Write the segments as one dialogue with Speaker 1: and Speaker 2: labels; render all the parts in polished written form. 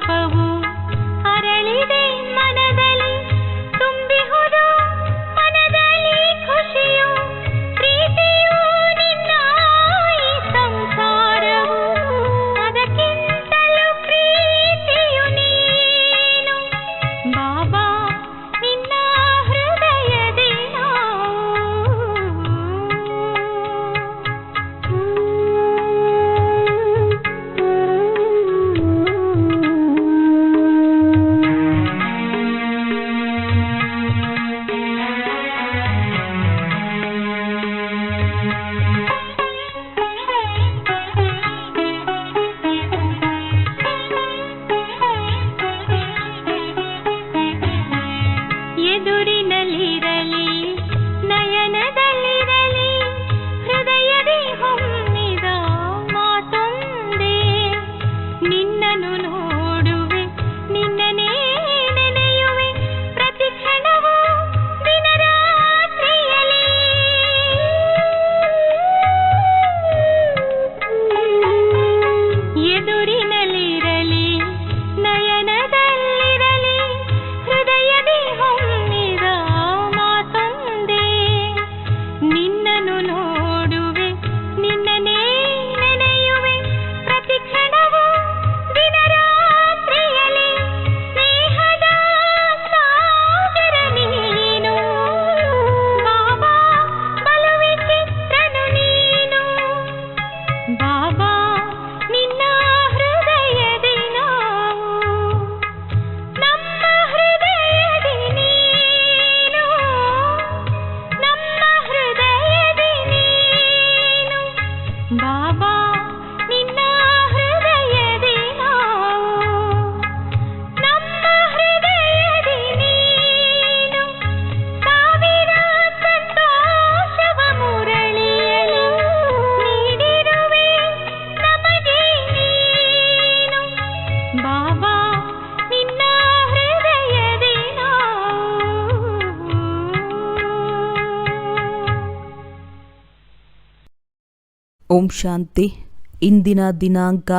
Speaker 1: ದೀಪವು ಅರಳಿದೆ ಮನದಲ್ಲಿ, ತುಂಬಿಹುದು ಮನದಲ್ಲಿ ಖುಷಿಯು, ಪ್ರೀತಿಯು ನಿನ್ನ ಈ ಸಂಸಾರವು, ಅದಕ್ಕಿಂತಲೂ ಪ್ರೀತಿಯು ನೀನು ಬಾಬಾ, ನಿನ್ನ ಹೃದಯದಿ ಎದುರಿನಲ್ಲಿರಲಿ ನಯನದಲ್ಲಿರಲಿ ಹೃದಯದಿ ಹೊಮ್ಮಿದ ಮಾತೊಂದೇ, ನಿನ್ನನ್ನು ನೋಡುವೆ ನಿನ್ನನೇ ನೆನೆಯುವೆ ಪ್ರತಿ ಕ್ಷಣವೂ ದಿನರಾತ್ರಿಯಲಿ. ಎದುರಿನಲ್ಲಿರಲಿ ನಯನದಲ್ಲಿರಲಿ ಹೃದಯದಿ ಹೊಮ್ಮಿದ ಮಾತೊಂದೇ, ನಿನ್ನನ್ನು ನೋಡುವೆ ನಿನ್ನನೇ ನೆನೆಯುವೆ ಪ್ರತಿ ಕ್ಷಣವೂ ದಿನರಾತ್ರಿಯಲಿ. ಸ್ನೇಹದ ಸಾಗರ ನೀನು ಬಾಬಾ, ಬಲು ವಿಚಿತ್ರನು ನೀನು ಬಾಬಾ, ನಿನ್ನ ಹೃದಯದಿ ನಾವು, ನಮ್ಮ ಹೃದಯದಿ ನೀನು, ನಮ್ಮ ಹೃದಯದಿ ನೀನು ಬಾಬಾ, ನಿನ್ನ ಹೃದಯದಿ ನಾವು, ನಮ್ಮ ಹೃದಯದಿ ನೀನು. ಸಾವಿರ ಸಂತೋಷವ ಮುರಳಿಯಲು ನೀಡಿರುವೆ ನಮಗೆ ನೀನು ಬಾಬಾ, ನಿನ್ನ ಹೃದಯದಿ ನಾವು.
Speaker 2: ಓಂ ಶಾಂತಿ. ಇಂದಿನ ದಿನಾಂಕ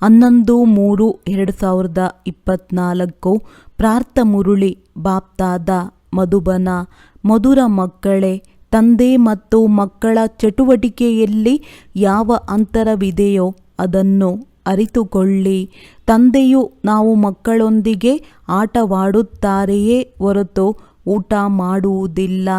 Speaker 2: 11/3/2024. ಪ್ರಾರ್ಥ ಮುರುಳಿ ಬಾಪ್ತಾದ ಮಧುಬನ. ಮಧುರ ಮಕ್ಕಳೇ, ತಂದೆ ಮತ್ತು ಮಕ್ಕಳ ಚಟುವಟಿಕೆಯಲ್ಲಿ ಯಾವ ಅಂತರವಿದೆಯೋ ಅದನ್ನು ಅರಿತುಕೊಳ್ಳಿ. ತಂದೆಯು ನಾವು ಮಕ್ಕಳೊಂದಿಗೆ ಆಟವಾಡುತ್ತಾರೆಯೇ ಹೊರತು ಊಟ ಮಾಡುವುದಿಲ್ಲ.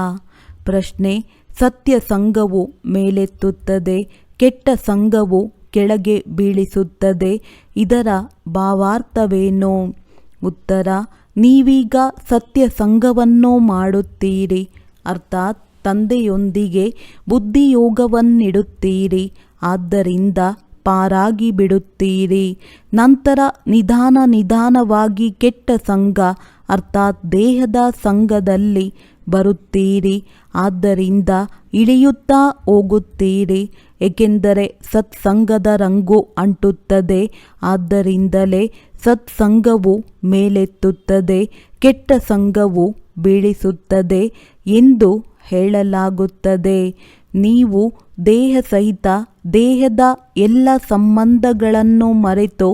Speaker 2: ಪ್ರಶ್ನೆ: ಸತ್ಯ ಸಂಘವು ಮೇಲೆತ್ತುತ್ತದೆ, ಕೆಟ್ಟ ಸಂಘವು ಕೆಳಗೆ ಬೀಳಿಸುತ್ತದೆ. ಇದರ ಭಾವಾರ್ಥವೇನು? ಉತ್ತರ: ನೀವೀಗ ಸತ್ಯ ಸಂಘವನ್ನು ಮಾಡುತ್ತೀರಿ, ಅರ್ಥಾತ್ ತಂದೆಯೊಂದಿಗೆ ಬುದ್ಧಿಯೋಗವನ್ನಿಡುತ್ತೀರಿ. ಆದ್ದರಿಂದ ಪಾರಾಗಿ ಬಿಡುತ್ತೀರಿ. ನಂತರ ನಿಧಾನವಾಗಿ ಕೆಟ್ಟ ಸಂಘ ಅರ್ಥಾತ್ ದೇಹದ ಸಂಘದಲ್ಲಿ ಬರುತ್ತೀರಿ. ಆದ್ದರಿಂದ ಇಳಿಯುತ್ತಾ ಹೋಗುತ್ತೀರಿ, ಏಕೆಂದರೆ ಸತ್ಸಂಗದ ರಂಗು ಅಂಟುತ್ತದೆ. ಆದ್ದರಿಂದಲೇ ಸತ್ಸಂಗವು ಮೇಲೆತ್ತುತ್ತದೆ, ಕೆಟ್ಟ ಸಂಘವು ಬೀಳಿಸುತ್ತದೆ ಎಂದು ಹೇಳಲಾಗುತ್ತದೆ. ನೀವು ದೇಹ ಸಹಿತ ದೇಹದ ಎಲ್ಲ ಸಂಬಂಧಗಳನ್ನು ಮರೆತು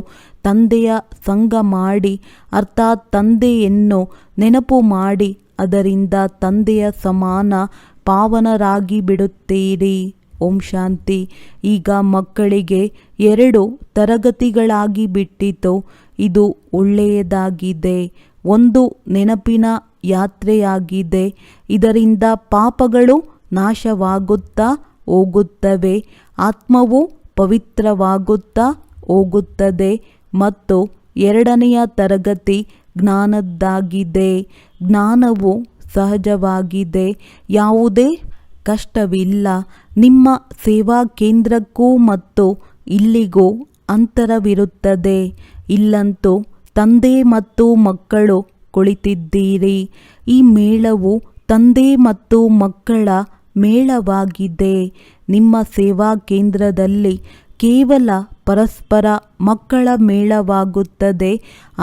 Speaker 2: ತಂದೆಯ ಸಂಘ ಮಾಡಿ ಅರ್ಥಾತ್ ತಂದೆಯನ್ನು ನೆನಪು ಮಾಡಿ ಅದರಿಂದ ತಂದೆಯ ಸಮಾನ ಪಾವನರಾಗಿ ಬಿಡುತ್ತೀರಿ. ಓಂ ಶಾಂತಿ. ಈಗ ಮಕ್ಕಳಿಗೆ 2 ತರಗತಿಗಳಾಗಿ ಬಿಟ್ಟಿತು. ಇದು ಒಳ್ಳೆಯದಾಗಿದೆ. ಒಂದು ನೆನಪಿನ ಯಾತ್ರೆಯಾಗಿದೆ. ಇದರಿಂದ ಪಾಪಗಳು ನಾಶವಾಗುತ್ತಾ ಹೋಗುತ್ತವೆ, ಆತ್ಮವು ಪವಿತ್ರವಾಗುತ್ತಾ ಹೋಗುತ್ತದೆ. ಮತ್ತು 2ನೆಯ ತರಗತಿ ಜ್ಞಾನದ್ದಾಗಿದೆ. ಜ್ಞಾನವು ಸಹಜವಾಗಿದೆ, ಯಾವುದೇ ಕಷ್ಟವಿಲ್ಲ. ನಿಮ್ಮ ಸೇವಾ ಕೇಂದ್ರಕ್ಕೂ ಮತ್ತು ಇಲ್ಲಿಗೂ ಅಂತರವಿರುತ್ತದೆ. ಇಲ್ಲಂತೂ ತಂದೆ ಮತ್ತು ಮಕ್ಕಳು ಕುಳಿತಿದ್ದೀರಿ. ಈ ಮೇಳವು ತಂದೆ ಮತ್ತು ಮಕ್ಕಳ ಮೇಳವಾಗಿದೆ. ನಿಮ್ಮ ಸೇವಾ ಕೇಂದ್ರದಲ್ಲಿ ಕೇವಲ ಪರಸ್ಪರ ಮಕ್ಕಳ ಮೇಳವಾಗುತ್ತದೆ.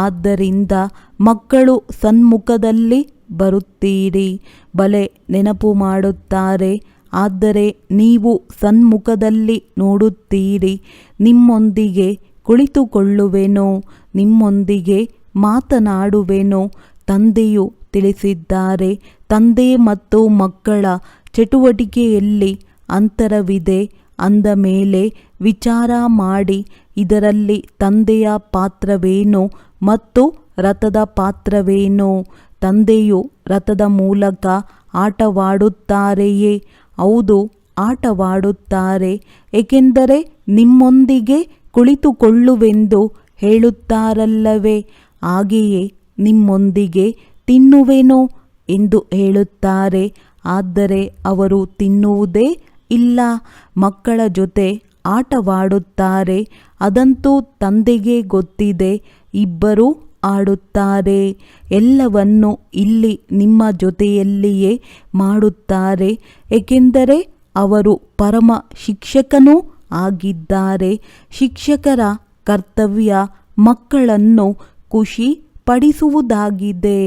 Speaker 2: ಆದ್ದರಿಂದ ಮಕ್ಕಳು ಸನ್ಮುಖದಲ್ಲಿ ಬರುತ್ತೀರಿ, ಬಲೆ ನೆನಪು ಮಾಡುತ್ತಾರೆ. ಆದರೆ ನೀವು ಸನ್ಮುಖದಲ್ಲಿ ನೋಡುತ್ತೀರಿ. ನಿಮ್ಮೊಂದಿಗೆ ಕುಳಿತುಕೊಳ್ಳುವೆನು, ನಿಮ್ಮೊಂದಿಗೆ ಮಾತನಾಡುವೆನು ತಂದೆಯು ತಿಳಿಸಿದ್ದಾರೆ. ತಂದೆ ಮತ್ತು ಮಕ್ಕಳ ಚಟುವಟಿಕೆಯಲ್ಲಿ ಅಂತರವಿದೆ ಅಂದ ಮೇಲೆ ವಿಚಾರ ಮಾಡಿ, ಇದರಲ್ಲಿ ತಂದೆಯ ಪಾತ್ರವೇನು ಮತ್ತು ರಥದ ಪಾತ್ರವೇನು? ತಂದೆಯು ರಥದ ಮೂಲಕ ಆಟವಾಡುತ್ತಾರೆಯೇ? ಹೌದು, ಆಟವಾಡುತ್ತಾರೆ. ಏಕೆಂದರೆ ನಿಮ್ಮೊಂದಿಗೆ ಕುಳಿತುಕೊಳ್ಳುವೆಂದು ಹೇಳುತ್ತಾರಲ್ಲವೇ? ಹಾಗೆಯೇ ನಿಮ್ಮೊಂದಿಗೆ ತಿನ್ನುವೆನು ಎಂದು ಹೇಳುತ್ತಾರೆ. ಆದರೆ ಅವರು ತಿನ್ನುವುದೇ ಇಲ್ಲ. ಮಕ್ಕಳ ಜೊತೆ ಆಟವಾಡುತ್ತಾರೆ, ಅದಂತೂ ತಂದೆಗೆ ಗೊತ್ತಿದೆ. ಇಬ್ಬರೂ ಆಡುತ್ತಾರೆ. ಎಲ್ಲವನ್ನು ಇಲ್ಲಿ ನಿಮ್ಮ ಜೊತೆಯಲ್ಲಿಯೇ ಮಾಡುತ್ತಾರೆ, ಏಕೆಂದರೆ ಅವರು ಪರಮ ಶಿಕ್ಷಕನೂ ಆಗಿದ್ದಾರೆ. ಶಿಕ್ಷಕರ ಕರ್ತವ್ಯ ಮಕ್ಕಳನ್ನು ಖುಷಿ ಪಡಿಸುವುದಾಗಿದೆ.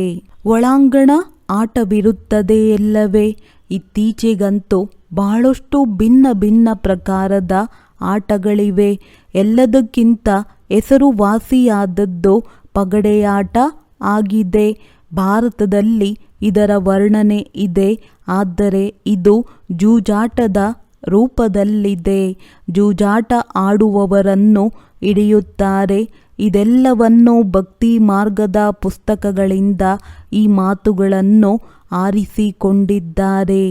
Speaker 2: ಒಳಾಂಗಣ ಆಟವಿರುತ್ತದೆಯಲ್ಲವೇ? ಇತ್ತೀಚೆಗಂತೂ ಬಹಳಷ್ಟು ಭಿನ್ನ ಭಿನ್ನ ಪ್ರಕಾರದ ಆಟಗಳಿವೆ. ಎಲ್ಲದಕ್ಕಿಂತ ಹೆಸರುವಾಸಿಯಾದದ್ದು ಪಗಡೆಯಾಟ ಆಗಿದೆ. ಭಾರತದಲ್ಲಿ ಇದರ ವರ್ಣನೆ ಇದೆ, ಆದರೆ ಇದು ಜೂಜಾಟದ ರೂಪದಲ್ಲಿದೆ. ಜೂಜಾಟ ಆಡುವವರನ್ನು ಹಿಡಿಯುತ್ತಾರೆ. ಇದೆಲ್ಲವನ್ನು ಭಕ್ತಿ ಮಾರ್ಗದ ಪುಸ್ತಕಗಳಿಂದ ಈ ಮಾತುಗಳನ್ನು ಆರಿಸಿಕೊಂಡಿದ್ದಾರೆ.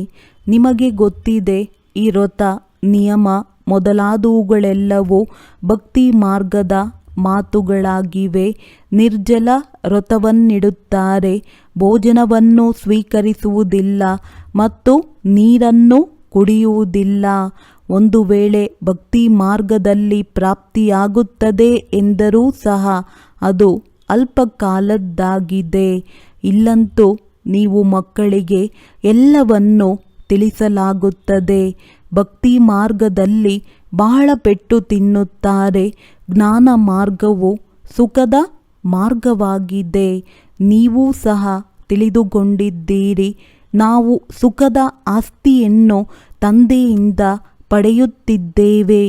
Speaker 2: ನಿಮಗೆ ಗೊತ್ತಿದೆ, ಈ ವ್ರತ, ನಿಯಮ ಮೊದಲಾದವುಗಳೆಲ್ಲವೂ ಭಕ್ತಿ ಮಾರ್ಗದ ಮಾತುಗಳಾಗಿವೆ. ನಿರ್ಜಲ ವ್ರತವನ್ನಿಡುತ್ತಾರೆ, ಭೋಜನವನ್ನು ಸ್ವೀಕರಿಸುವುದಿಲ್ಲ ಮತ್ತು ನೀರನ್ನು ಕುಡಿಯುವುದಿಲ್ಲ. ಒಂದು ವೇಳೆ ಭಕ್ತಿ ಮಾರ್ಗದಲ್ಲಿ ಪ್ರಾಪ್ತಿಯಾಗುತ್ತದೆ ಎಂದರೂ ಸಹ ಅದು ಅಲ್ಪಕಾಲದ್ದಾಗಿದೆ. ಇಲ್ಲಂತೂ ನೀವು ಮಕ್ಕಳಿಗೆ ಎಲ್ಲವನ್ನು ತಿಳಿಸಲಾಗುತ್ತದೆ. ಭಕ್ತಿ ಮಾರ್ಗದಲ್ಲಿ ಬಹಳ ಪೆಟ್ಟು ತಿನ್ನುತ್ತಾರೆ. ಜ್ಞಾನ ಮಾರ್ಗವು ಸುಖದ ಮಾರ್ಗವಾಗಿದೆ. ನೀವೂ ಸಹ ತಿಳಿದುಕೊಂಡಿದ್ದೀರಿ. ನಾವು ಸುಖದ ಆಸ್ತಿಯನ್ನು ತಂದೆಯಿಂದ ಪಡೆಯುತ್ತಿದ್ದೇವೆ.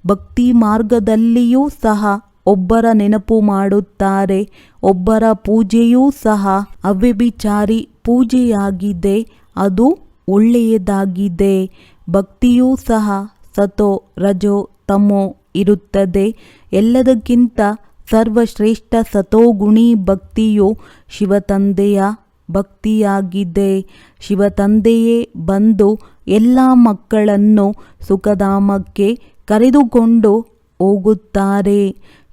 Speaker 2: ಭಕ್ತಿ ಮಾರ್ಗದಲ್ಲಿಯೂ ಸಹ ಒಬ್ಬರ ನೆನಪು ಮಾಡುತ್ತಾರೆ. ಒಬ್ಬರ ಪೂಜೆಯೂ ಸಹ ಅವ್ಯಭಿಚಾರಿ ಪೂಜೆಯಾಗಿದೆ. ಅದು ಒಳ್ಳೆಯದಾಗಿದೆ. ಭಕ್ತಿಯೂ ಸಹ ಸತೋ ರಜೋ ತಮೋ ಇರುತ್ತದೆ. ಎಲ್ಲದಕ್ಕಿಂತ ಸರ್ವಶ್ರೇಷ್ಠ ಸತೋಗುಣಿ ಭಕ್ತಿಯು ಶಿವತಂದೆಯ ಭಕ್ತಿಯಾಗಿದೆ. ಶಿವತಂದೆಯೇ ಬಂದು ಎಲ್ಲ ಮಕ್ಕಳನ್ನು ಸುಖಧಾಮಕ್ಕೆ ಕರೆದುಕೊಂಡು ಹೋಗುತ್ತಾರೆ.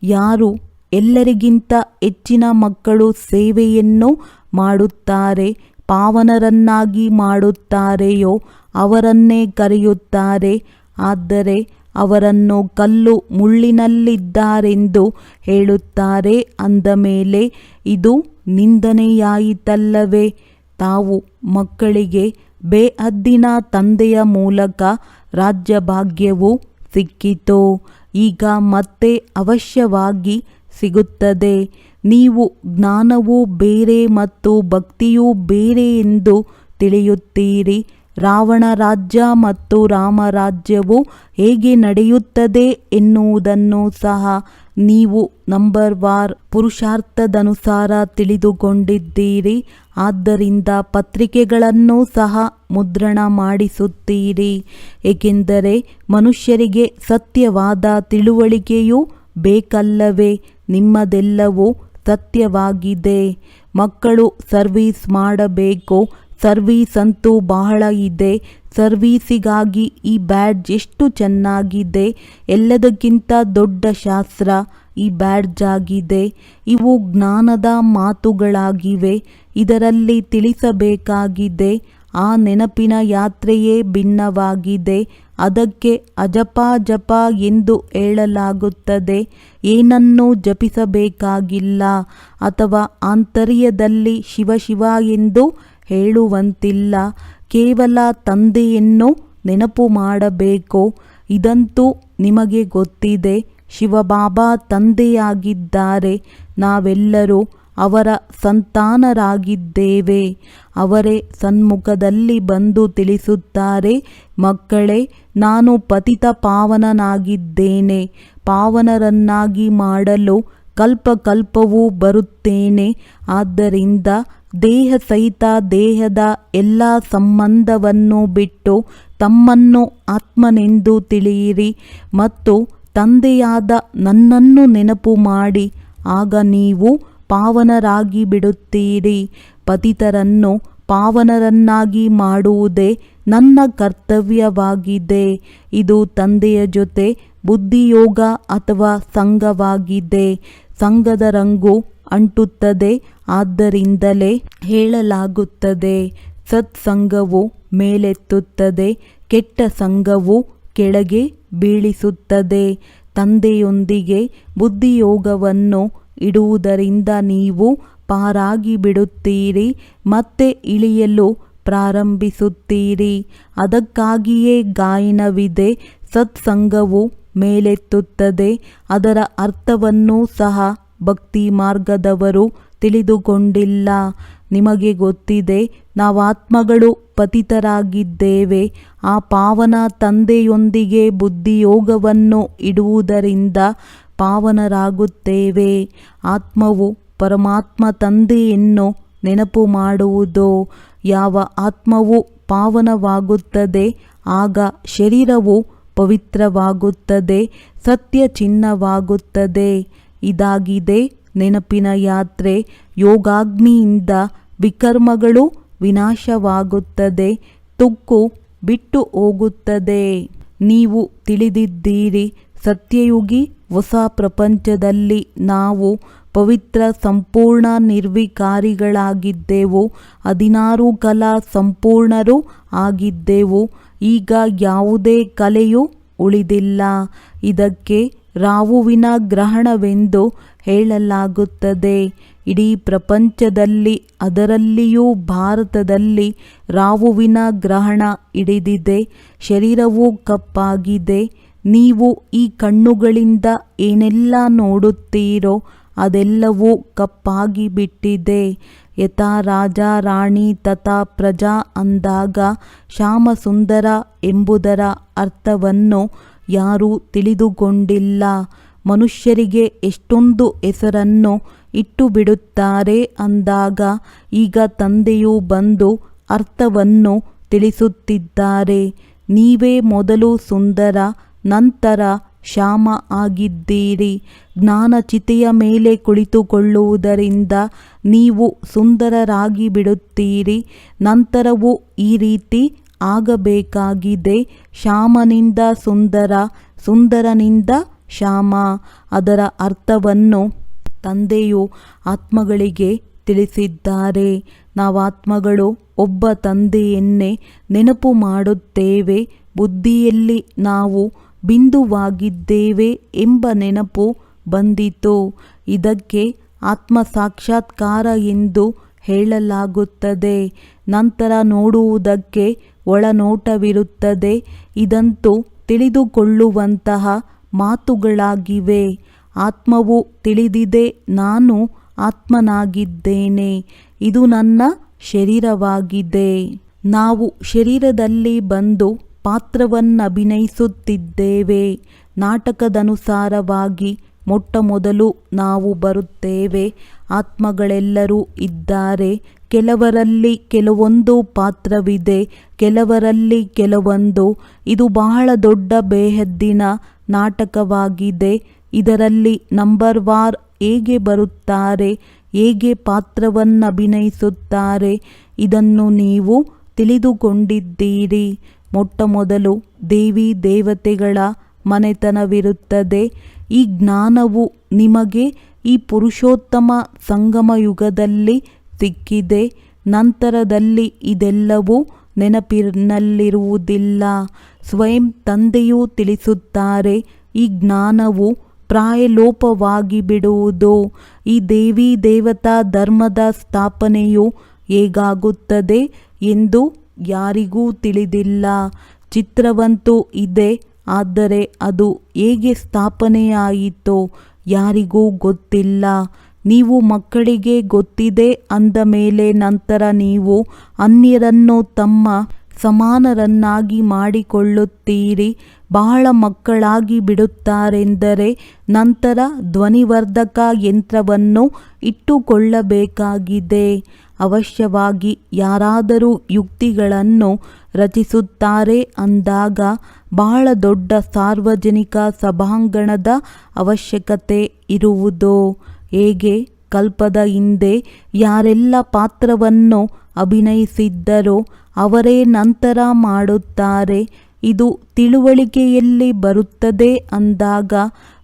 Speaker 2: ಯಾರು ಎಲ್ಲರಿಗಿಂತ ಹೆಚ್ಚಿನ ಮಕ್ಕಳು ಸೇವೆಯನ್ನು ಮಾಡುತ್ತಾರೆ, ಪಾವನರನ್ನಾಗಿ ಮಾಡುತ್ತಾರೆಯೋ ಅವರನ್ನೇ ಕರೆಯುತ್ತಾರೆ. ಆದರೆ ಅವರನ್ನು ಕಲ್ಲು ಮುಳ್ಳಿನಲ್ಲಿದ್ದಾರೆಂದು ಹೇಳುತ್ತಾರೆ ಅಂದ ಮೇಲೆ ಇದು ನಿಂದನೆಯಾಯಿತಲ್ಲವೇ? ತಾವು ಮಕ್ಕಳಿಗೆ ಬೇಹದ್ದಿನ ತಂದೆಯ ಮೂಲಕ ರಾಜ್ಯಭಾಗ್ಯವು ಸಿಕ್ಕಿತು. ಈಗ ಮತ್ತೆ ಅವಶ್ಯವಾಗಿ ಸಿಗುತ್ತದೆ. ನೀವು ಜ್ಞಾನವೂ ಬೇರೆ ಮತ್ತು ಭಕ್ತಿಯೂ ಬೇರೆ ಎಂದು ತಿಳಿಯುತ್ತೀರಿ. ರಾವಣ ರಾಜ್ಯ ಮತ್ತು ರಾಮರಾಜ್ಯವು ಹೇಗೆ ನಡೆಯುತ್ತದೆ ಎನ್ನುವುದನ್ನು ಸಹ ನೀವು ನಂಬರ್ವಾರ್ ಪುರುಷಾರ್ಥದನುಸಾರ ತಿಳಿದುಕೊಂಡಿದ್ದೀರಿ. ಆದ್ದರಿಂದ ಪತ್ರಿಕೆಗಳನ್ನು ಸಹ ಮುದ್ರಣ ಮಾಡಿಸುತ್ತೀರಿ. ಏಕೆಂದರೆ ಮನುಷ್ಯರಿಗೆ ಸತ್ಯವಾದ ತಿಳುವಳಿಕೆಯೂ ಬೇಕಲ್ಲವೇ? ನಿಮ್ಮದೆಲ್ಲವೂ ಸತ್ಯವಾಗಿದೆ. ಮಕ್ಕಳು ಸರ್ವೀಸ್ ಮಾಡಬೇಕು. ಸರ್ವೀಸ್ ಅಂತೂ ಬಹಳ ಇದೆ. ಸರ್ವೀಸಿಗಾಗಿ ಈ ಬ್ಯಾಡ್ಜ್ ಎಷ್ಟು ಚೆನ್ನಾಗಿದೆ. ಎಲ್ಲದಕ್ಕಿಂತ ದೊಡ್ಡ ಶಾಸ್ತ್ರ ಈ ಬ್ಯಾಡ್ಜ್ ಆಗಿದೆ. ಇವು ಜ್ಞಾನದ ಮಾತುಗಳಾಗಿವೆ. ಇದರಲ್ಲಿ ತಿಳಿಸಬೇಕಾಗಿದೆ. ಆ ನೆನಪಿನ ಯಾತ್ರೆಯೇ ಭಿನ್ನವಾಗಿದೆ. ಅದಕ್ಕೆ ಅಜಪ ಜಪ ಎಂದು ಹೇಳಲಾಗುತ್ತದೆ. ಏನನ್ನೂ ಜಪಿಸಬೇಕಾಗಿಲ್ಲ ಅಥವಾ ಆಂತರ್ಯದಲ್ಲಿ ಶಿವ ಶಿವ ಎಂದು ಹೇಳುವಂತಿಲ್ಲ. ಕೇವಲ ತಂದೆಯನ್ನು ನೆನಪು ಮಾಡಬೇಕು. ಇದಂತೂ ನಿಮಗೆ ಗೊತ್ತಿದೆ. ಶಿವಬಾಬಾ ತಂದೆಯಾಗಿದ್ದಾರೆ. ನಾವೆಲ್ಲರೂ ಅವರ ಸಂತಾನರಾಗಿದ್ದೇವೆ. ಅವರೇ ಸನ್ಮುಖದಲ್ಲಿ ಬಂದು ತಿಳಿಸುತ್ತಾರೆ, ಮಕ್ಕಳೇ, ನಾನು ಪತಿತ ಪಾವನನಾಗಿದ್ದೇನೆ. ಪಾವನರನ್ನಾಗಿ ಮಾಡಲು ಕಲ್ಪಕಲ್ಪವೂ ಬರುತ್ತೇನೆ. ಆದ್ದರಿಂದ ದೇಹ ಸಹಿತ ದೇಹದ ಎಲ್ಲ ಸಂಬಂಧವನ್ನು ಬಿಟ್ಟು ತಮ್ಮನ್ನು ಆತ್ಮನೆಂದು ತಿಳಿಯಿರಿ ಮತ್ತು ತಂದೆಯಾದ ನನ್ನನ್ನು ನೆನಪು ಮಾಡಿ. ಆಗ ನೀವು ಪಾವನರಾಗಿ ಬಿಡುತ್ತೀರಿ. ಪತಿತರನ್ನು ಪಾವನರನ್ನಾಗಿ ಮಾಡುವುದೇ ನನ್ನ ಕರ್ತವ್ಯವಾಗಿದೆ. ಇದು ತಂದೆಯ ಜೊತೆ ಬುದ್ಧಿಯೋಗ ಅಥವಾ ಸಂಘವಾಗಿದೆ. ಸಂಘದ ರಂಗು ಅಂಟುತ್ತದೆ. ಆದ್ದರಿಂದಲೇ ಹೇಳಲಾಗುತ್ತದೆ, ಸತ್ಸಂಗವು ಮೇಲೆತ್ತುತ್ತದೆ, ಕೆಟ್ಟ ಸಂಘವು ಕೆಳಗೆ ಬೀಳಿಸುತ್ತದೆ. ತಂದೆಯೊಂದಿಗೆ ಬುದ್ಧಿಯೋಗವನ್ನು ಇಡುವುದರಿಂದ ನೀವು ಪಾರಾಗಿ ಬಿಡುತ್ತೀರಿ, ಮತ್ತೆ ಇಳಿಯಲು ಪ್ರಾರಂಭಿಸುತ್ತೀರಿ. ಅದಕ್ಕಾಗಿಯೇ ಗಾಯನವಿದೆ, ಸತ್ಸಂಗವು ಮೇಲೆತ್ತುತ್ತದೆ. ಅದರ ಅರ್ಥವನ್ನೂ ಸಹ ಭಕ್ತಿ ಮಾರ್ಗದವರು ತಿಳಿದುಕೊಂಡಿಲ್ಲ. ನಿಮಗೆ ಗೊತ್ತಿದೆ, ನಾವಾತ್ಮಗಳು ಪತಿತರಾಗಿದ್ದೇವೆ. ಆ ಪಾವನ ತಂದೆಯೊಂದಿಗೆ ಬುದ್ಧಿಯೋಗವನ್ನು ಇಡುವುದರಿಂದ ಪಾವನರಾಗುತ್ತೇವೆ. ಆತ್ಮವು ಪರಮಾತ್ಮ ತಂದೆಯನ್ನು ನೆನಪು ಮಾಡುವುದು. ಯಾವ ಆತ್ಮವು ಪಾವನವಾಗುತ್ತದೆ ಆಗ ಶರೀರವು ಪವಿತ್ರವಾಗುತ್ತದೆ, ಸತ್ಯ ಚಿನ್ನವಾಗುತ್ತದೆ. ಇದಾಗಿದೆ ನೆನಪಿನ ಯಾತ್ರೆ. ಯೋಗಾಗ್ನಿಯಿಂದ ವಿಕರ್ಮಗಳು ವಿನಾಶವಾಗುತ್ತದೆ, ತುಕ್ಕು ಬಿಟ್ಟು ಹೋಗುತ್ತದೆ. ನೀವು ತಿಳಿದಿದ್ದೀರಿ, ಸತ್ಯಯುಗಿ ಹೊಸ ಪ್ರಪಂಚದಲ್ಲಿ ನಾವು ಪವಿತ್ರ ಸಂಪೂರ್ಣ ನಿರ್ವಿಕಾರಿಗಳಾಗಿದ್ದೆವು. 16 ಕಲಾ ಸಂಪೂರ್ಣರು ಆಗಿದ್ದೆವು. ಈಗ ಯಾವುದೇ ಕಲೆಯೂ ಉಳಿದಿಲ್ಲ. ಇದಕ್ಕೆ ರಾಹುವಿನ ಗ್ರಹಣವೆಂದು ಹೇಳಲಾಗುತ್ತದೆ. ಇಡೀ ಪ್ರಪಂಚದಲ್ಲಿ, ಅದರಲ್ಲಿಯೂ ಭಾರತದಲ್ಲಿ ರಾಹುವಿನ ಗ್ರಹಣ ಹಿಡಿದಿದೆ. ಶರೀರವು ಕಪ್ಪಾಗಿದೆ. ನೀವು ಈ ಕಣ್ಣುಗಳಿಂದ ಏನೆಲ್ಲ ನೋಡುತ್ತೀರೋ ಅದೆಲ್ಲವೂ ಕಪ್ಪಾಗಿ ಬಿಟ್ಟಿದೆ. ಯಥಾ ರಾಜ ರಾಣಿ ತಥಾ ಪ್ರಜಾ ಅಂದಾಗ ಶ್ಯಾಮಸುಂದರ ಎಂಬುದರ ಅರ್ಥವನ್ನು ಯಾರೂ ತಿಳಿದುಕೊಂಡಿಲ್ಲ. ಮನುಷ್ಯರಿಗೆ ಎಷ್ಟೊಂದು ಹೆಸರನ್ನು ಇಟ್ಟು ಬಿಡುತ್ತಾರೆ ಅಂದಾಗ ಈಗ ತಂದೆಯು ಬಂದು ಅರ್ಥವನ್ನು ತಿಳಿಸುತ್ತಿದ್ದಾರೆ. ನೀವೇ ಮೊದಲು ಸುಂದರ, ನಂತರ ಶ್ಯಾಮ ಆಗಿದ್ದೀರಿ. ಜ್ಞಾನಚಿತೆಯ ಮೇಲೆ ಕುಳಿತುಕೊಳ್ಳುವುದರಿಂದ ನೀವು ಸುಂದರರಾಗಿ ಬಿಡುತ್ತೀರಿ. ನಂತರವೂ ಈ ರೀತಿ ಆಗಬೇಕಾಗಿದೆ. ಶ್ಯಾಮನಿಂದ ಸುಂದರ, ಸುಂದರನಿಂದ ಶ್ಯಾಮ. ಅದರ ಅರ್ಥವನ್ನು ತಂದೆಯು ಆತ್ಮಗಳಿಗೆ ತಿಳಿಸಿದ್ದಾರೆ. ನಾವಾತ್ಮಗಳು ಒಬ್ಬ ತಂದೆಯನ್ನೇ ನೆನಪು ಮಾಡುತ್ತೇವೆ. ಬುದ್ಧಿಯಲ್ಲಿ ನಾವು ಬಿಂದುವಾಗಿದ್ದೇವೆ ಎಂಬ ನೆನಪು ಬಂದಿತು. ಇದಕ್ಕೆ ಆತ್ಮ ಸಾಕ್ಷಾತ್ಕಾರ ಎಂದು ಹೇಳಲಾಗುತ್ತದೆ. ನಂತರ ನೋಡುವುದಕ್ಕೆ ಒಳನೋಟವಿರುತ್ತದೆ. ಇದಂತೂ ತಿಳಿದುಕೊಳ್ಳುವಂತಹ ಮಾತುಗಳಾಗಿವೆ. ಆತ್ಮವು ತಿಳಿದಿದೆ, ನಾನು ಆತ್ಮನಾಗಿದ್ದೇನೆ. ಇದು ನನ್ನ ಶರೀರವಾಗಿದೆ. ನಾವು ಶರೀರದಲ್ಲಿ ಬಂದು ಪಾತ್ರವನ್ನಭಿನಯಿಸುತ್ತಿದ್ದೇವೆ. ನಾಟಕದನುಸಾರವಾಗಿ ಮೊಟ್ಟಮೊದಲು ನಾವು ಬರುತ್ತೇವೆ. ಆತ್ಮಗಳೆಲ್ಲರೂ ಇದ್ದಾರೆ. ಕೆಲವರಲ್ಲಿ ಕೆಲವೊಂದು ಪಾತ್ರವಿದೆ, ಕೆಲವರಲ್ಲಿ ಕೆಲವೊಂದು. ಇದು ಬಹಳ ದೊಡ್ಡ ಬೇಹದ್ದಿನ ನಾಟಕವಾಗಿದೆ. ಇದರಲ್ಲಿ ನಂಬರ್ವಾರ್ ಹೇಗೆ ಬರುತ್ತಾರೆ, ಹೇಗೆ ಪಾತ್ರವನ್ನಭಿನಯಿಸುತ್ತಾರೆ, ಇದನ್ನು ನೀವು ತಿಳಿದುಕೊಂಡಿದ್ದೀರಿ. ಮೊಟ್ಟಮೊದಲು ದೇವಿ ದೇವತೆಗಳ ಮನೆತನವಿರುತ್ತದೆ. ಈ ಜ್ಞಾನವು ನಿಮಗೆ ಈ ಪುರುಷೋತ್ತಮ ಸಂಗಮಯುಗದಲ್ಲಿ ಸಿಕ್ಕಿದೆ. ನಂತರದಲ್ಲಿ ಇದೆಲ್ಲವೂ ನೆನಪಿನಲ್ಲಿರುವುದಿಲ್ಲ. ಸ್ವಯಂ ತಂದೆಯೂ ತಿಳಿಸುತ್ತಾರೆ, ಈ ಜ್ಞಾನವು ಪ್ರಾಯಲೋಪವಾಗಿ ಬಿಡುವುದು. ಈ ದೇವಿ ದೇವತಾ ಧರ್ಮದ ಸ್ಥಾಪನೆಯು ಹೇಗಾಗುತ್ತದೆ ಎಂದು ಯಾರಿಗೂ ತಿಳಿದಿಲ್ಲ. ಚಿತ್ರವಂತೂ ಇದೆ, ಆದರೆ ಅದು ಹೇಗೆ ಸ್ಥಾಪನೆಯಾಯಿತೋ ಯಾರಿಗೂ ಗೊತ್ತಿಲ್ಲ. ನೀವು ಮಕ್ಕಳಿಗೆ ಗೊತ್ತಿದೆ ಅಂದ ಮೇಲೆ ನಂತರ ನೀವು ಅನ್ಯರನ್ನು ತಮ್ಮ ಸಮಾನರನ್ನಾಗಿ ಮಾಡಿಕೊಳ್ಳುತ್ತೀರಿ. ಬಹಳ ಮಕ್ಕಳಾಗಿ ಬಿಡುತ್ತಾರೆಂದರೆ ನಂತರ ಧ್ವನಿವರ್ಧಕ ಯಂತ್ರವನ್ನು ಇಟ್ಟುಕೊಳ್ಳಬೇಕಾಗಿದೆ. ಅವಶ್ಯವಾಗಿ ಯಾರಾದರೂ ಯುಕ್ತಿಗಳನ್ನು ರಚಿಸುತ್ತಾರೆ ಅಂದಾಗ ಬಹಳ ದೊಡ್ಡ ಸಾರ್ವಜನಿಕ ಸಭಾಂಗಣದ ಅವಶ್ಯಕತೆ ಇರುವುದು. ಹೇಗೆ ಕಲ್ಪದ ಹಿಂದೆ ಯಾರೆಲ್ಲ ಪಾತ್ರವನ್ನು ಅಭಿನಯಿಸಿದ್ದರೋ ಅವರೇ ನಂತರ ಮಾಡುತ್ತಾರೆ. ಇದು ತಿಳುವಳಿಕೆಯಲ್ಲಿ ಬರುತ್ತದೆ ಅಂದಾಗ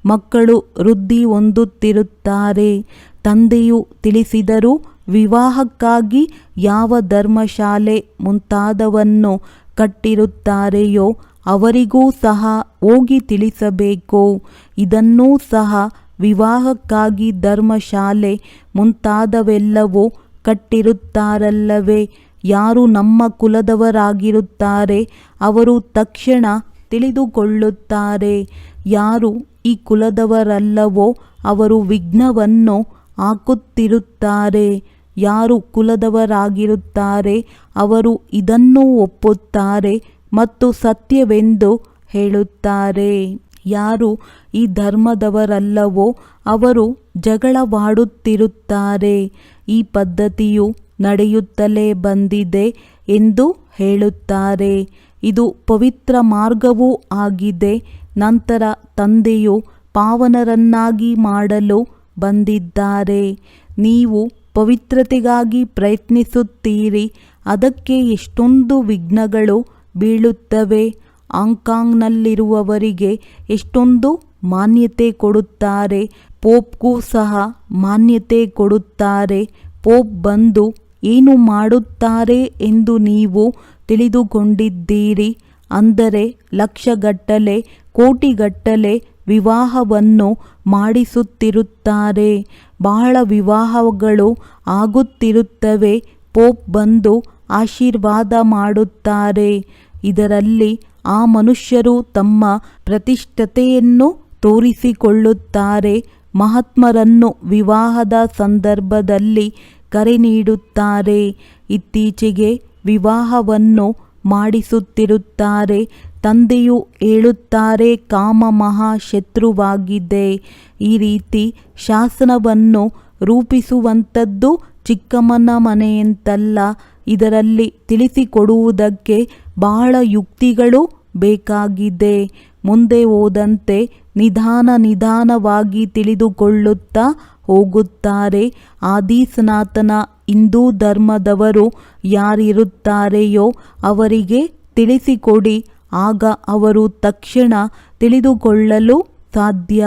Speaker 2: ಮಕ್ಕಳು ವೃದ್ಧಿ ಹೊಂದುತ್ತಿರುತ್ತಾರೆ. ತಂದೆಯು ತಿಳಿಸಿದರೂ ವಿವಾಹಕ್ಕಾಗಿ ಯಾವ ಧರ್ಮಶಾಲೆ ಮುಂತಾದವನ್ನು ಕಟ್ಟಿರುತ್ತಾರೆಯೋ ಅವರಿಗೂ ಸಹ ಹೋಗಿ ತಿಳಿಸಬೇಕು. ಇದನ್ನೂ ಸಹ ವಿವಾಹಕ್ಕಾಗಿ ಧರ್ಮಶಾಲೆ ಮುಂತಾದವೆಲ್ಲವೂ ಕಟ್ಟಿರುತ್ತಾರಲ್ಲವೇ. ಯಾರು ನಮ್ಮ ಕುಲದವರಾಗಿರುತ್ತಾರೆ ಅವರು ತಕ್ಷಣ ತಿಳಿದುಕೊಳ್ಳುತ್ತಾರೆ. ಯಾರು ಈ ಕುಲದವರಲ್ಲವೋ ಅವರು ವಿಘ್ನವನ್ನು ಹಾಕುತ್ತಿರುತ್ತಾರೆ. ಯಾರು ಕುಲದವರಾಗಿರುತ್ತಾರೆ ಅವರು ಇದನ್ನು ಒಪ್ಪುತ್ತಾರೆ ಮತ್ತು ಸತ್ಯವೆಂದು ಹೇಳುತ್ತಾರೆ. ಯಾರು ಈ ಧರ್ಮದವರಲ್ಲವೋ ಅವರು ಜಗಳವಾಡುತ್ತಿರುತ್ತಾರೆ. ಈ ಪದ್ಧತಿಯು ನಡೆಯುತ್ತಲೇ ಬಂದಿದೆ ಎಂದು ಹೇಳುತ್ತಾರೆ. ಇದು ಪವಿತ್ರ ಮಾರ್ಗವೂ ಆಗಿದೆ. ನಂತರ ತಂದೆಯು ಪಾವನರನ್ನಾಗಿ ಮಾಡಲು ಬಂದಿದ್ದಾರೆ. ನೀವು ಪವಿತ್ರತೆಗಾಗಿ ಪ್ರಯತ್ನಿಸುತ್ತೀರಿ. ಅದಕ್ಕೆ ಎಷ್ಟೊಂದು ವಿಘ್ನಗಳು ಬೀಳುತ್ತವೆ. ಹಾಂಗ್ಕಾಂಗ್ನಲ್ಲಿರುವವರಿಗೆ ಎಷ್ಟೊಂದು ಮಾನ್ಯತೆ ಕೊಡುತ್ತಾರೆ. ಪೋಪ್ಗೂ ಸಹ ಮಾನ್ಯತೆ ಕೊಡುತ್ತಾರೆ. ಪೋಪ್ ಬಂದು ಏನು ಮಾಡುತ್ತಾರೆ ಎಂದು ನೀವು ತಿಳಿದುಕೊಂಡಿದ್ದೀರಿ. ಅಂದರೆ ಲಕ್ಷಗಟ್ಟಲೆ ಕೋಟಿಗಟ್ಟಲೆ ವಿವಾಹವನ್ನು ಮಾಡಿಸುತ್ತಿರುತ್ತಾರೆ. ಬಹಳ ವಿವಾಹಗಳು ಆಗುತ್ತಿರುತ್ತವೆ. ಪೋಪ್ ಬಂದು ಆಶೀರ್ವಾದ ಮಾಡುತ್ತಾರೆ. ಇದರಲ್ಲಿ ಆ ಮನುಷ್ಯರು ತಮ್ಮ ಪ್ರತಿಷ್ಠತೆಯನ್ನು ತೋರಿಸಿಕೊಳ್ಳುತ್ತಾರೆ. ಮಹಾತ್ಮರನ್ನು ವಿವಾಹದ ಸಂದರ್ಭದಲ್ಲಿ ಕರೆ ನೀಡುತ್ತಾರೆ. ಇತ್ತೀಚೆಗೆ ವಿವಾಹವನ್ನು ಮಾಡಿಸುತ್ತಿರುತ್ತಾರೆ. ತಂದೆಯು ಹೇಳುತ್ತಾರೆ ಕಾಮ ಮಹಾ ಶತ್ರುವಾಗಿದೆ. ಈ ರೀತಿ ಶಾಸನವನ್ನು ರೂಪಿಸುವಂಥದ್ದು ಚಿಕ್ಕಮ್ಮನ ಮನೆಯಂತಲ್ಲ. ಇದರಲ್ಲಿ ತಿಳಿಸಿಕೊಡುವುದಕ್ಕೆ ಬಹಳ ಯುಕ್ತಿಗಳು ಬೇಕಾಗಿದೆ. ಮುಂದೆ ಹೋದಂತೆ ನಿಧಾನವಾಗಿ ತಿಳಿದುಕೊಳ್ಳುತ್ತಾ ಹೋಗುತ್ತಾರೆ. ಆದಿ ಸನಾತನ ಹಿಂದೂ ಧರ್ಮದವರು ಯಾರಿರುತ್ತಾರೆಯೋ ಅವರಿಗೆ ತಿಳಿಸಿಕೊಡಿ. ಆಗ ಅವರು ತಕ್ಷಣ ತಿಳಿದುಕೊಳ್ಳಲು ಸಾಧ್ಯ.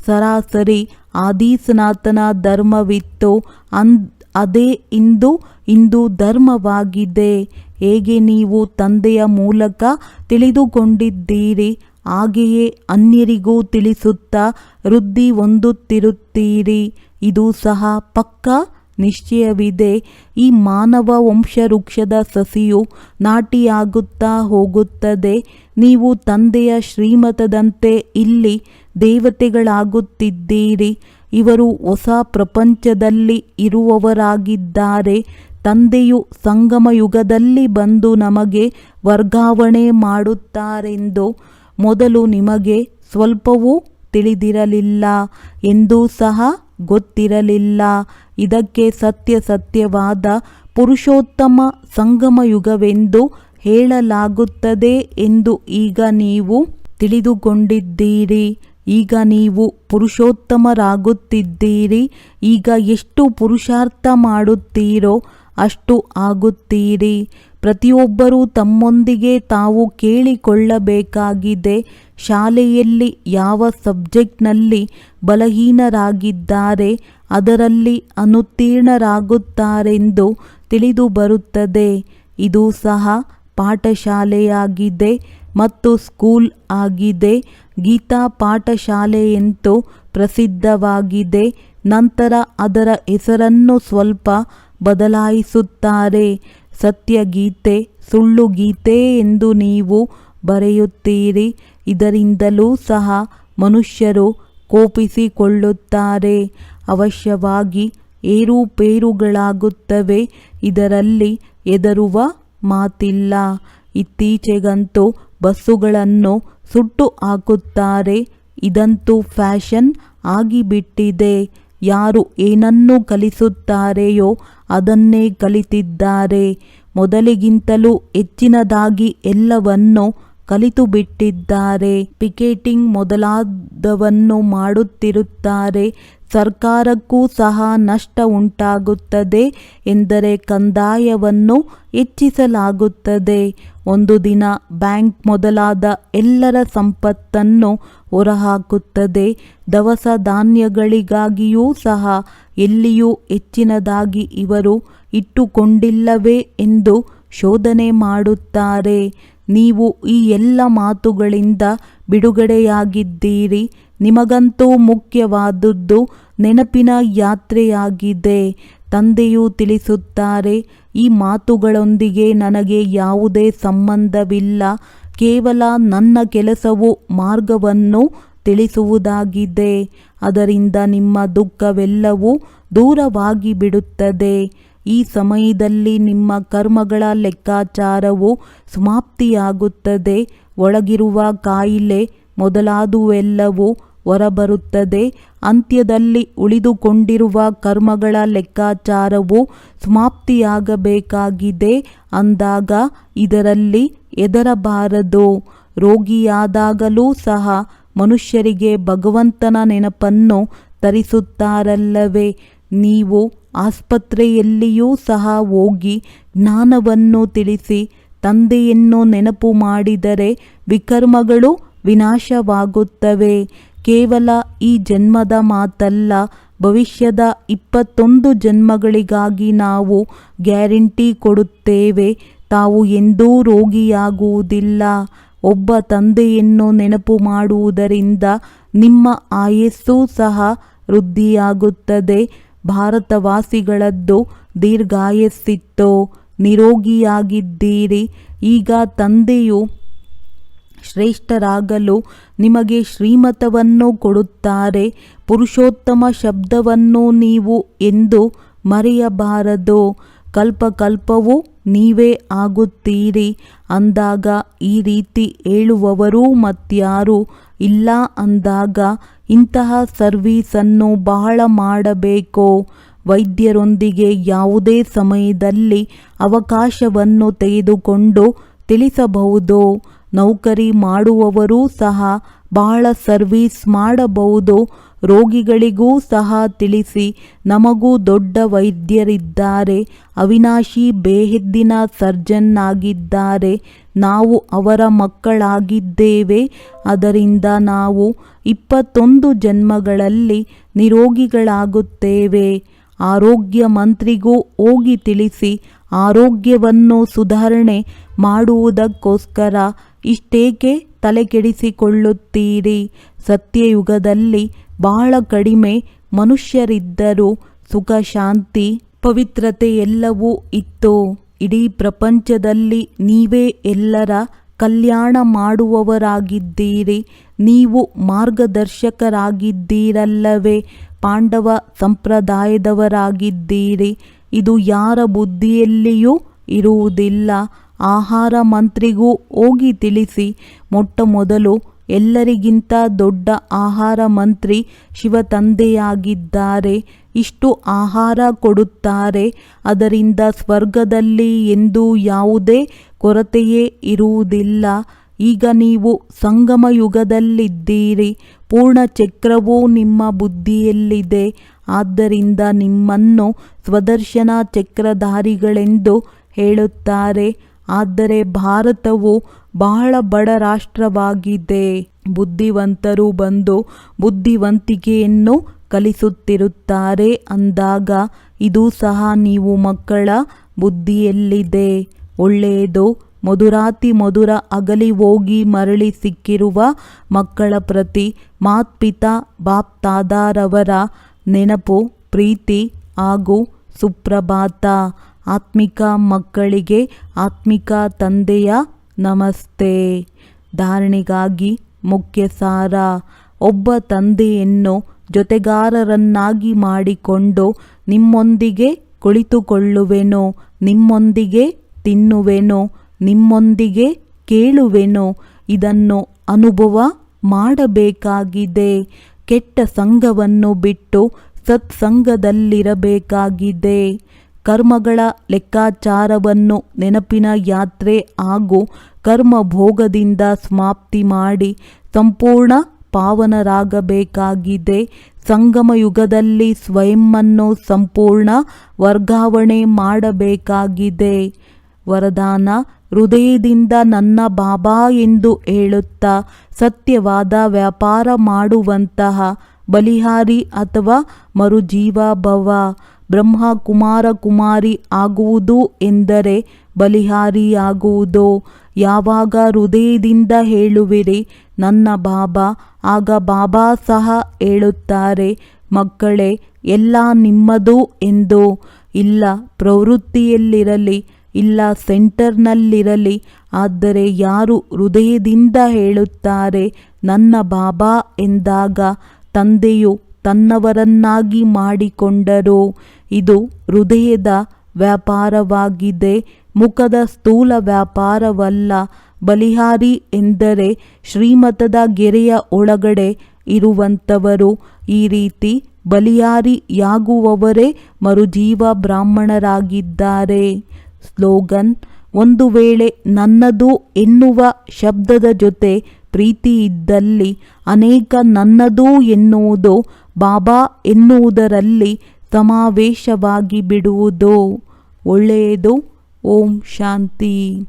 Speaker 2: ಸರಾಸರಿ ಆದಿ ಸನಾತನ ಧರ್ಮವಿತ್ತು. ಅದೇ ಹಿಂದೂ ಧರ್ಮವಾಗಿದೆ. ಹೇಗೆ ನೀವು ತಂದೆಯ ಮೂಲಕ ತಿಳಿದುಕೊಂಡಿದ್ದೀರಿ ಹಾಗೆಯೇ ಅನ್ಯರಿಗೂ ತಿಳಿಸುತ್ತಾ ವೃದ್ಧಿ ಹೊಂದುತ್ತಿರುತ್ತೀರಿ. ಇದು ಸಹ ಪಕ್ಕಾ ನಿಶ್ಚಯವಿದೆ. ಈ ಮಾನವ ವಂಶವೃಕ್ಷದ ಸಸಿಯು ನಾಟಿಯಾಗುತ್ತಾ ಹೋಗುತ್ತದೆ. ನೀವು ತಂದೆಯ ಶ್ರೀಮತದಂತೆ ಇಲ್ಲಿ ದೇವತೆಗಳಾಗುತ್ತಿದ್ದೀರಿ. ಇವರು ಹೊಸ ಪ್ರಪಂಚದಲ್ಲಿ ಇರುವವರಾಗಿದ್ದಾರೆ. ತಂದೆಯು ಸಂಗಮ ಯುಗದಲ್ಲಿ ಬಂದು ನಮಗೆ ವರ್ಗಾವಣೆ ಮಾಡುತ್ತಾರೆಂದು ಮೊದಲು ನಿಮಗೆ ಸ್ವಲ್ಪವೂ ತಿಳಿದಿರಲಿಲ್ಲ ಎಂದೂ ಸಹ ಗೊತ್ತಿರಲಿಲ್ಲ. ಇದಕ್ಕೆ ಸತ್ಯವಾದ ಪುರುಷೋತ್ತಮ ಸಂಗಮ ಯುಗವೆಂದು ಹೇಳಲಾಗುತ್ತದೆ ಎಂದು ಈಗ ನೀವು ತಿಳಿದುಕೊಂಡಿದ್ದೀರಿ. ಈಗ ನೀವು ಪುರುಷೋತ್ತಮರಾಗುತ್ತಿದ್ದೀರಿ. ಈಗ ಎಷ್ಟು ಪುರುಷಾರ್ಥ ಮಾಡುತ್ತೀರೋ ಅಷ್ಟು ಆಗುತ್ತೀರಿ. ಪ್ರತಿಯೊಬ್ಬರೂ ತಮ್ಮೊಂದಿಗೆ ತಾವು ಕೇಳಿಕೊಳ್ಳಬೇಕಾಗಿದೆ. ಶಾಲೆಯಲ್ಲಿ ಯಾವ ಸಬ್ಜೆಕ್ಟ್ನಲ್ಲಿ ಬಲಹೀನರಾಗಿದ್ದಾರೆ ಅದರಲ್ಲಿ ಅನುತ್ತೀರ್ಣರಾಗುತ್ತಾರೆಂದು ತಿಳಿದು ಬರುತ್ತದೆ. ಇದು ಸಹ ಪಾಠಶಾಲೆಯಾಗಿದೆ ಮತ್ತು ಸ್ಕೂಲ್ ಆಗಿದೆ. ಗೀತಾ ಪಾಠಶಾಲೆಯಂತೂ ಪ್ರಸಿದ್ಧವಾಗಿದೆ. ನಂತರ ಅದರ ಹೆಸರನ್ನು ಸ್ವಲ್ಪ ಬದಲಾಯಿಸುತ್ತಾರೆ. ಸತ್ಯಗೀತೆ, ಸುಳ್ಳು ಗೀತೆ ಎಂದು ನೀವು ಬರೆಯುತ್ತೀರಿ. ಇದರಿಂದಲೂ ಸಹ ಮನುಷ್ಯರು ಕೋಪಿಸಿಕೊಳ್ಳುತ್ತಾರೆ. ಅವಶ್ಯವಾಗಿ ಏರುಪೇರುಗಳಾಗುತ್ತವೆ. ಇದರಲ್ಲಿ ಹೆದರುವ ಮಾತಿಲ್ಲ. ಇತ್ತೀಚೆಗಂತೂ ಬಸ್ಸುಗಳನ್ನು ಸುಟ್ಟು ಹಾಕುತ್ತಾರೆ. ಇದಂತೂ ಫ್ಯಾಷನ್ ಆಗಿಬಿಟ್ಟಿದೆ. ಯಾರು ಏನನ್ನು ಕಲಿಸುತ್ತಾರೆಯೋ ಅದನ್ನೇ ಕಲಿತಿದ್ದಾರೆ. ಮೊದಲಿಗಿಂತಲೂ ಹೆಚ್ಚಿನದಾಗಿ ಎಲ್ಲವನ್ನು ಕಲಿತು ಬಿಟ್ಟಿದ್ದಾರೆ. ಪಿಕೆಟಿಂಗ್ ಮೊದಲಾದವನ್ನು ಮಾಡುತ್ತಿರುತ್ತಾರೆ. ಸರ್ಕಾರಕ್ಕೂ ಸಹ ನಷ್ಟ ಉಂಟಾಗುತ್ತದೆ ಎಂದರೆ ಕಂದಾಯವನ್ನು ಹೆಚ್ಚಿಸಲಾಗುತ್ತದೆ. ಒಂದು ದಿನ ಬ್ಯಾಂಕ್ ಮೊದಲಾದ ಎಲ್ಲರ ಸಂಪತ್ತನ್ನು ಹೊರಹಾಕುತ್ತದೆ. ದವಸ ಧಾನ್ಯಗಳಿಗಾಗಿಯೂ ಸಹ ಎಲ್ಲಿಯೂ ಹೆಚ್ಚಿನದಾಗಿ ಇವರು ಇಟ್ಟುಕೊಂಡಿಲ್ಲವೇ ಎಂದು ಶೋಧನೆ ಮಾಡುತ್ತಾರೆ. ನೀವು ಈ ಎಲ್ಲ ಮಾತುಗಳಿಂದ ಬಿಡುಗಡೆಯಾಗಿದ್ದೀರಿ. ನಿಮಗಂತೂ ಮುಖ್ಯವಾದುದು ನೆನಪಿನ ಯಾತ್ರೆಯಾಗಿದೆ. ತಂದೆಯು ತಿಳಿಸುತ್ತಾರೆ, ಈ ಮಾತುಗಳೊಂದಿಗೆ ನನಗೆ ಯಾವುದೇ ಸಂಬಂಧವಿಲ್ಲ. ಕೇವಲ ನನ್ನ ಕೆಲಸವು ಮಾರ್ಗವನ್ನು ತಿಳಿಸುವುದಾಗಿದೆ. ಅದರಿಂದ ನಿಮ್ಮ ದುಃಖವೆಲ್ಲವೂ ದೂರವಾಗಿ ಬಿಡುತ್ತದೆ. ಈ ಸಮಯದಲ್ಲಿ ನಿಮ್ಮ ಕರ್ಮಗಳ ಲೆಕ್ಕಾಚಾರವು ಸಮಾಪ್ತಿಯಾಗುತ್ತದೆ. ಒಳಗಿರುವ ಕಾಯಿಲೆ ಮೊದಲಾದುವೆಲ್ಲವೂ ಹೊರಬರುತ್ತದೆ. ಅಂತ್ಯದಲ್ಲಿ ಉಳಿದುಕೊಂಡಿರುವ ಕರ್ಮಗಳ ಲೆಕ್ಕಾಚಾರವು ಸಮಾಪ್ತಿಯಾಗಬೇಕಾಗಿದೆ. ಅಂದಾಗ ಇದರಲ್ಲಿ ಹೆದರಬಾರದು. ರೋಗಿಯಾದಾಗಲೂ ಸಹ ಮನುಷ್ಯರಿಗೆ ಭಗವಂತನ ನೆನಪನ್ನು ತರಿಸುತ್ತಾರಲ್ಲವೇ. ನೀವು ಆಸ್ಪತ್ರೆಯಲ್ಲಿಯೂ ಸಹ ಹೋಗಿ ಜ್ಞಾನವನ್ನು ತಿಳಿಸಿ ತಂದೆಯನ್ನು ನೆನಪು ಮಾಡಿದರೆ ವಿಕರ್ಮಗಳು ವಿನಾಶವಾಗುತ್ತವೆ. ಕೇವಲ ಈ ಜನ್ಮದ ಮಾತಲ್ಲ, ಭವಿಷ್ಯದ 21 ಜನ್ಮಗಳಿಗಾಗಿ ನಾವು ಗ್ಯಾರಂಟಿ ಕೊಡುತ್ತೇವೆ. ತಾವು ಎಂದೂ ರೋಗಿಯಾಗುವುದಿಲ್ಲ. ಒಬ್ಬ ತಂದೆಯನ್ನು ನೆನಪು ಮಾಡುವುದರಿಂದ ನಿಮ್ಮ ಆಯಸ್ಸು ಸಹ ವೃದ್ಧಿಯಾಗುತ್ತದೆ. ಭಾರತವಾಸಿಗಳದ್ದು ದೀರ್ಘಾಯಸ್ಸಿತ್ತು. ನಿರೋಗಿಯಾಗಿದ್ದೀರಿ. ಈಗ ತಂದೆಯು ಶ್ರೇಷ್ಠರಾಗಲು ನಿಮಗೆ ಶ್ರೀಮತವನ್ನು ಕೊಡುತ್ತಾರೆ. ಪುರುಷೋತ್ತಮ ಶಬ್ದವನ್ನು ನೀವು ಎಂದು ಮರೆಯಬಾರದು. ಕಲ್ಪಕಲ್ಪವೂ ನೀವೇ ಆಗುತ್ತೀರಿ. ಅಂದಾಗ ಈ ರೀತಿ ಹೇಳುವವರು ಮತ್ಯಾರೂ ಇಲ್ಲ. ಅಂದಾಗ ಇಂತಹ ಸರ್ವೀಸನ್ನು ಬಹಳ ಮಾಡಬೇಕು. ವೈದ್ಯರೊಂದಿಗೆ ಯಾವುದೇ ಸಮಯದಲ್ಲಿ ಅವಕಾಶವನ್ನು ತೆಗೆದುಕೊಂಡು ತಿಳಿಸಬಹುದು. ನೌಕರಿ ಮಾಡುವವರೂ ಸಹ ಬಹಳ ಸರ್ವೀಸ್ ಮಾಡಬಹುದು. ರೋಗಿಗಳಿಗೂ ಸಹ ತಿಳಿಸಿ, ನಮಗೂ ದೊಡ್ಡ ವೈದ್ಯರಿದ್ದಾರೆ. ಅವಿನಾಶಿ ಬೇಹದ್ದಿನ ಸರ್ಜನ್ ಆಗಿದ್ದಾರೆ. ನಾವು ಅವರ ಮಕ್ಕಳಾಗಿದ್ದೇವೆ. ಅದರಿಂದ ನಾವು 21 ಜನ್ಮಗಳಲ್ಲಿ ನಿರೋಗಿಗಳಾಗುತ್ತೇವೆ. ಆರೋಗ್ಯ ಮಂತ್ರಿಗೂ ಹೋಗಿ ತಿಳಿಸಿ, ಆರೋಗ್ಯವನ್ನು ಸುಧಾರಣೆ ಮಾಡುವುದಕ್ಕೋಸ್ಕರ ಇಷ್ಟೇಕೆ ತಲೆಕೆಡಿಸಿಕೊಳ್ಳುತ್ತೀರಿ? ಸತ್ಯಯುಗದಲ್ಲಿ ಬಹಳ ಕಡಿಮೆ ಮನುಷ್ಯರಿದ್ದರು. ಸುಖ, ಶಾಂತಿ, ಪವಿತ್ರತೆ ಎಲ್ಲವೂ ಇತ್ತು. ಇಡೀ ಪ್ರಪಂಚದಲ್ಲಿ ನೀವೇ ಎಲ್ಲರ ಕಲ್ಯಾಣ ಮಾಡುವವರಾಗಿದ್ದೀರಿ. ನೀವು ಮಾರ್ಗದರ್ಶಕರಾಗಿದ್ದೀರಲ್ಲವೇ. ಪಾಂಡವ ಸಂಪ್ರದಾಯದವರಾಗಿದ್ದೀರಿ. ಇದು ಯಾರ ಬುದ್ಧಿಯಲ್ಲಿಯೂ ಇರುವುದಿಲ್ಲ. ಆಹಾರ ಮಂತ್ರಿಗೂ ಹೋಗಿ ತಿಳಿಸಿ, ಮೊಟ್ಟ ಮೊದಲು ಎಲ್ಲರಿಗಿಂತ ದೊಡ್ಡ ಆಹಾರ ಮಂತ್ರಿ ಶಿವತಂದೆಯಾಗಿದ್ದಾರೆ. ಇಷ್ಟು ಆಹಾರ ಕೊಡುತ್ತಾರೆ. ಅದರಿಂದ ಸ್ವರ್ಗದಲ್ಲಿ ಎಂದೂ ಯಾವುದೇ ಕೊರತೆಯೇ ಇರುವುದಿಲ್ಲ. ಈಗ ನೀವು ಸಂಗಮ ಯುಗದಲ್ಲಿದ್ದೀರಿ. ಪೂರ್ಣ ಚಕ್ರವೂ ನಿಮ್ಮ ಬುದ್ಧಿಯಲ್ಲಿದೆ. ಆದ್ದರಿಂದ ನಿಮ್ಮನ್ನು ಸ್ವದರ್ಶನ ಚಕ್ರಧಾರಿಗಳೆಂದು ಹೇಳುತ್ತಾರೆ. ಆದರೆ ಭಾರತವು ಬಹಳ ಬಡ ರಾಷ್ಟ್ರವಾಗಿದೆ. ಬುದ್ಧಿವಂತರು ಬಂದು ಬುದ್ಧಿವಂತಿಕೆಯನ್ನು ಕಲಿಸುತ್ತಿರುತ್ತಾರೆ. ಅಂದಾಗ ಇದು ಸಹ ನೀವು ಮಕ್ಕಳ ಬುದ್ಧಿಯಲ್ಲಿದೆ. ಒಳ್ಳೆಯದು. ಮಧುರಾತಿ ಮಧುರ ಅಗಲಿ ಹೋಗಿ ಮರಳಿ ಸಿಕ್ಕಿರುವ ಮಕ್ಕಳ ಪ್ರತಿ ಮಾತ್ಪಿತಾ ಬಾಪ್ ತಾದಾರವರ ನೆನಪು, ಪ್ರೀತಿ ಹಾಗೂ ಸುಪ್ರಭಾತ. ಆತ್ಮಿಕ ಮಕ್ಕಳಿಗೆ ಆತ್ಮಿಕ ತಂದೆಯ ನಮಸ್ತೆ. ಧಾರಣೆಗಾಗಿ ಮುಖ್ಯ ಸಾರ. ಒಬ್ಬ ತಂದೆಯನ್ನು ಜೊತೆಗಾರರನ್ನಾಗಿ ಮಾಡಿಕೊಂಡು ನಿಮ್ಮೊಂದಿಗೆ ಕುಳಿತುಕೊಳ್ಳುವೆನು, ನಿಮ್ಮೊಂದಿಗೆ ತಿನ್ನುವೆನು, ನಿಮ್ಮೊಂದಿಗೆ ಕೇಳುವೆನು. ಇದನ್ನು ಅನುಭವ ಮಾಡಬೇಕಾಗಿದೆ. ಕೆಟ್ಟ ಸಂಘವನ್ನು ಬಿಟ್ಟು ಸತ್ಸಂಗದಲ್ಲಿರಬೇಕಾಗಿದೆ. ಕರ್ಮಗಳ ಲೆಕ್ಕಾಚಾರವನ್ನು ನೆನಪಿನ ಯಾತ್ರೆ ಹಾಗೂ ಕರ್ಮಭೋಗದಿಂದ ಸಮಾಪ್ತಿ ಮಾಡಿ ಸಂಪೂರ್ಣ ಪಾವನರಾಗಬೇಕಾಗಿದೆ. ಸಂಗಮ ಯುಗದಲ್ಲಿ ಸ್ವಯಂವನ್ನು ಸಂಪೂರ್ಣ ವರ್ಗಾವಣೆ ಮಾಡಬೇಕಾಗಿದೆ. ವರದಾನ: ಹೃದಯದಿಂದ ನನ್ನ ಬಾಬಾ ಎಂದು ಹೇಳುತ್ತಾ ಸತ್ಯವಾದ ವ್ಯಾಪಾರ ಮಾಡುವಂತಹ ಬಲಿಹಾರಿ ಅಥವಾ ಮರುಜೀವ ಭವ. ಬ್ರಹ್ಮ ಕುಮಾರ ಕುಮಾರಿ ಆಗುವುದು ಎಂದರೆ ಬಲಿಹಾರಿಯಾಗುವುದು. ಯಾವಾಗ ಹೃದಯದಿಂದ ಹೇಳುವಿರಿ ನನ್ನ ಬಾಬಾ, ಆಗ ಬಾಬಾ ಸಹ ಹೇಳುತ್ತಾರೆ, ಮಕ್ಕಳೇ ಎಲ್ಲ ನಿಮ್ಮದು ಎಂದು. ಇಲ್ಲ ಪ್ರವೃತ್ತಿಯಲ್ಲಿರಲಿ, ಇಲ್ಲ ಸೆಂಟರ್ನಲ್ಲಿರಲಿ, ಆದರೆ ಯಾರು ಹೃದಯದಿಂದ ಹೇಳುತ್ತಾರೆ ನನ್ನ ಬಾಬಾ ಎಂದಾಗ ತಂದೆಯು ತನ್ನವರನ್ನಾಗಿ ಮಾಡಿಕೊಂಡರು. ಇದು ಹೃದಯದ ವ್ಯಾಪಾರವಾಗಿದೆ, ಮುಖದ ಸ್ಥೂಲ ವ್ಯಾಪಾರವಲ್ಲ. ಬಲಿಹಾರಿ ಎಂದರೆ ಶ್ರೀಮತದ ಗೆರೆಯ ಒಳಗಡೆ ಇರುವಂಥವರು. ಈ ರೀತಿ ಬಲಿಹಾರಿಯಾಗುವವರೇ ಮರುಜೀವ ಬ್ರಾಹ್ಮಣರಾಗಿದ್ದಾರೆ. ಸ್ಲೋಗನ್: ಒಂದು ವೇಳೆ ನನ್ನದು ಎನ್ನುವ ಶಬ್ದದ ಜೊತೆ ಪ್ರೀತಿ ಇದ್ದಲ್ಲಿ ಅನೇಕ ನನ್ನದು ಎನ್ನುವುದು ಬಾಬಾ ಎನ್ನುವುದರಲ್ಲಿ ಸಮಾವೇಶವಾಗಿ ಬಿಡುವುದು. ಒಳ್ಳೆಯದು. ಓಂ ಶಾಂತಿ.